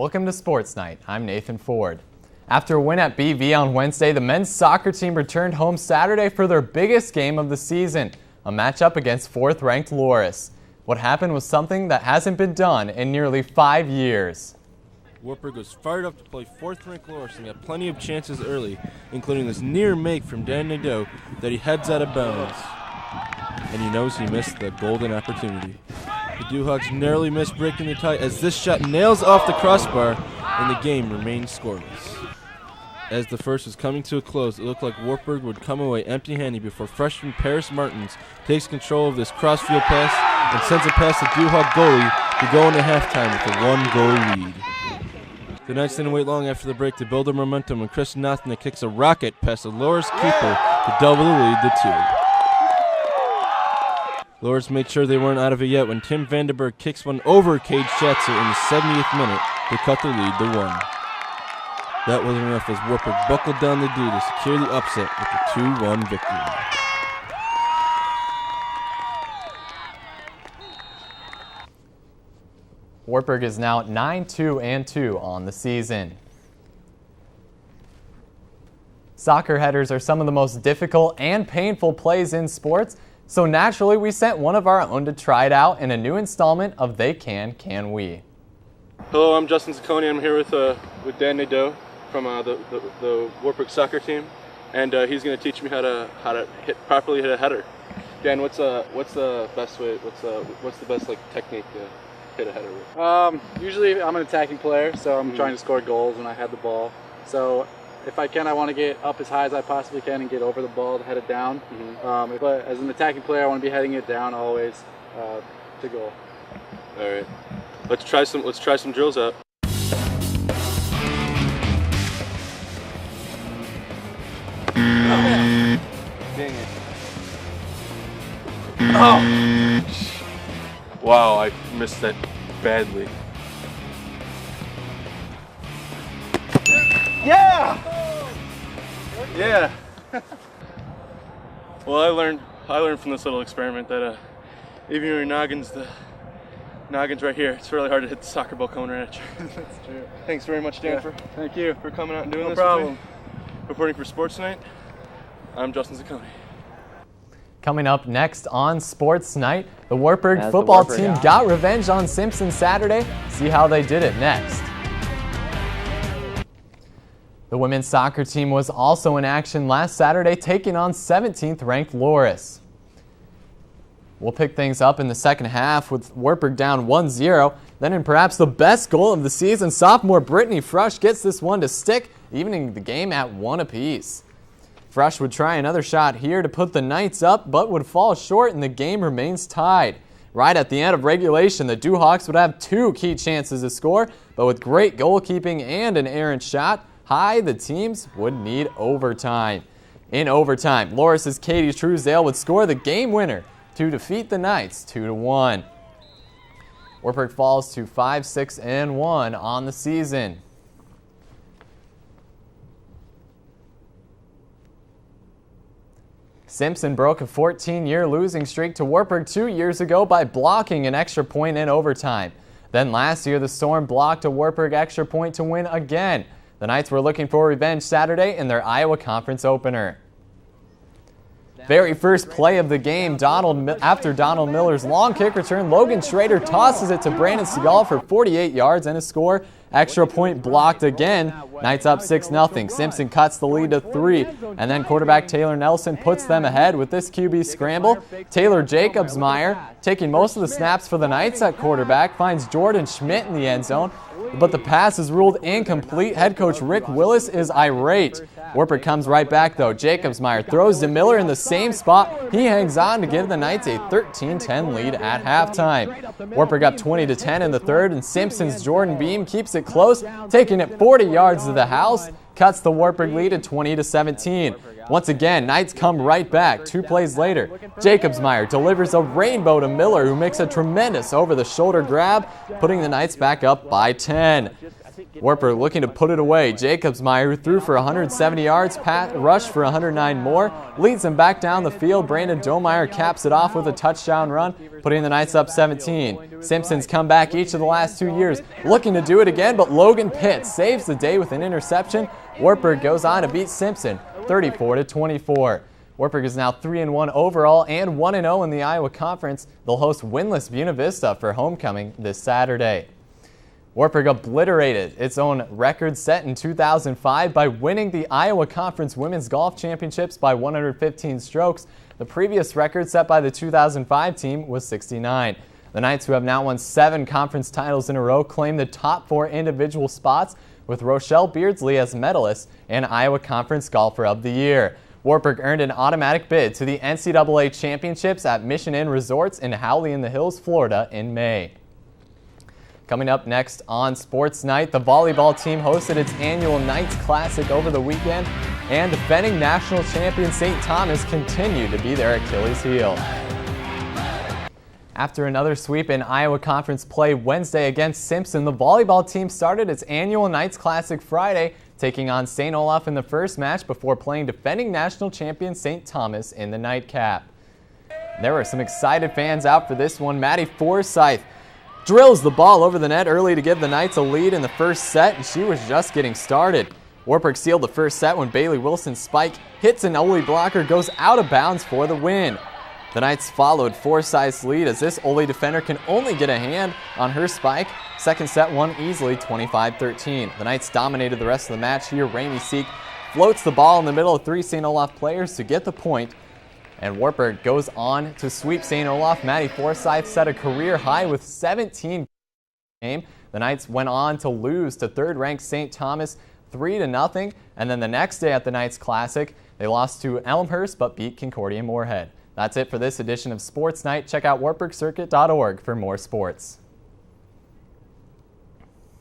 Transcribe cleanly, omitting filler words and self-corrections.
Welcome to Sports Night. I'm Nathan Ford. After a win at BV on Wednesday, the men's soccer team returned home Saturday for their biggest game of the season, a matchup against fourth-ranked Loris. What happened was something that hasn't been done in nearly 5 years. Wartburg was fired up to play fourth-ranked Loris and got plenty of chances early, including this near make from Dan Nadeau that he heads out of bounds. And he knows he missed the golden opportunity. The Dewhawks narrowly missed breaking the tie as this shot nails off the crossbar and the game remains scoreless. As the first was coming to a close, it looked like Wartburg would come away empty-handed before freshman Paris Martins takes control of this crossfield pass and sends it past the Dewhawk goalie to go into halftime with a 1-goal lead. The Knights didn't wait long after the break to build their momentum when Chris Nothna kicks a rocket past the Loris keeper to double the lead to 2. Loris made sure they weren't out of it yet when Tim Vandenberg kicks one over Cade Schatzer in the 70th minute to cut the lead to 1. That wasn't enough as Wartburg buckled down the D to secure the upset with a 2-1 victory. Wartburg is now 9-2-2 on the season. Soccer headers are some of the most difficult and painful plays in sports, so naturally we sent one of our own to try it out in a new installment of They Can We? Hello, I'm Justin Zacconi. I'm here with Dan Nadeau from the Wartburg soccer team, and he's going to teach me how to properly hit a header. Dan, what's the best way? What's the best technique to hit a header with? Usually I'm an attacking player, so I'm trying to score goals when I have the ball. So if I can, I want to get up as high as I possibly can and get over the ball to head it down. But as an attacking player, I want to be heading it down always to goal. All right, let's try some drills out. Dang it! Oh! Wow, I missed that badly. Yeah! Yeah. Well, I learned from this little experiment that even your noggin's right here. It's really hard to hit the soccer ball coming right at you. That's true. Thanks very much, Dan, Thank you for coming out and doing no this. problem. With me. Reporting for Sports Night, I'm Justin Zacconi. Coming up next on Sports Night, the Wartburg football team got revenge on Simpson Saturday. See how they did it next. The women's soccer team was also in action last Saturday, taking on 17th-ranked Loris. We'll pick things up in the second half with Wartburg down 1-0. Then in perhaps the best goal of the season, sophomore Brittany Frush gets this one to stick, evening the game at 1 apiece. Frush would try another shot here to put the Knights up, but would fall short and the game remains tied. Right at the end of regulation, the Dewhawks would have 2 key chances to score, but with great goalkeeping and an errant shot high, the teams would need overtime. In overtime, Loris's Katie Truesdale would score the game winner to defeat the Knights 2-1. Wartburg falls to 5-6-1 on the season. Simpson broke a 14-year losing streak to Wartburg 2 years ago by blocking an extra point in overtime. Then last year, the Storm blocked a Wartburg extra point to win again. The Knights were looking for revenge Saturday in their Iowa Conference opener. Very first play of the game, after Donald Miller's long kick return, Logan Schrader tosses it to Brandon Seagal for 48 yards and a score. Extra point blocked again. Knights up 6-0. Simpson cuts the lead to 3, and then quarterback Taylor Nelson puts them ahead with this QB scramble. Taylor Jacobsmeyer, taking most of the snaps for the Knights at quarterback, finds Jordan Schmidt in the end zone, but the pass is ruled incomplete. Head coach Rick Willis is irate. Wartburg comes right back though. Jacobsmeyer throws to Miller in the same spot. He hangs on to give the Knights a 13-10 lead at halftime. Wartburg up 20-10 in the third, and Simpson's Jordan Beam keeps it close, taking it 40 yards to the house, cuts the Wartburg lead at 20-17. Once again, Knights come right back. 2 plays later, Jacobsmeyer delivers a rainbow to Miller, who makes a tremendous over-the-shoulder grab, putting the Knights back up by 10. Wartburg looking to put it away. Jacobsmeyer threw for 170 yards, rushed for 109 more, leads them back down the field. Brandon Domeyer caps it off with a touchdown run, putting the Knights up 17. Simpson's come back each of the last 2 years, looking to do it again, but Logan Pitts saves the day with an interception. Wartburg goes on to beat Simpson 34-24. Wartburg is now 3-1 overall and 1-0 in the Iowa Conference. They'll host winless Buena Vista for homecoming this Saturday. Wartburg obliterated its own record set in 2005 by winning the Iowa Conference Women's Golf Championships by 115 strokes. The previous record set by the 2005 team was 69. The Knights, who have now won 7 conference titles in a row, claim the top 4 individual spots, with Rochelle Beardsley as medalist and Iowa Conference Golfer of the Year. Wartburg earned an automatic bid to the NCAA Championships at Mission Inn Resorts in Howley in the Hills, Florida in May. Coming up next on Sports Night, the volleyball team hosted its annual Knights Classic over the weekend, and defending national champion St. Thomas continued to be their Achilles heel. After another sweep in Iowa Conference play Wednesday against Simpson, the volleyball team started its annual Knights Classic Friday, taking on St. Olaf in the first match before playing defending national champion St. Thomas in the nightcap. There were some excited fans out for this one. Maddie Forsyth drills the ball over the net early to give the Knights a lead in the first set, and she was just getting started. Wartburg sealed the first set when Bailey Wilson's spike hits an Ole blocker, goes out of bounds for the win. The Knights followed Forsyth's lead as this Ole defender can only get a hand on her spike. Second set won easily 25-13. The Knights dominated the rest of the match here. Ramey Seek floats the ball in the middle of 3 St. Olaf players to get the point. And Wartburg goes on to sweep St. Olaf. Maddie Forsyth set a career high with 17 game. The Knights went on to lose to third-ranked St. Thomas 3-0. And then the next day at the Knights Classic, they lost to Elmhurst but beat Concordia Moorhead. That's it for this edition of Sports Night. Check out wartburgcircuit.org for more sports.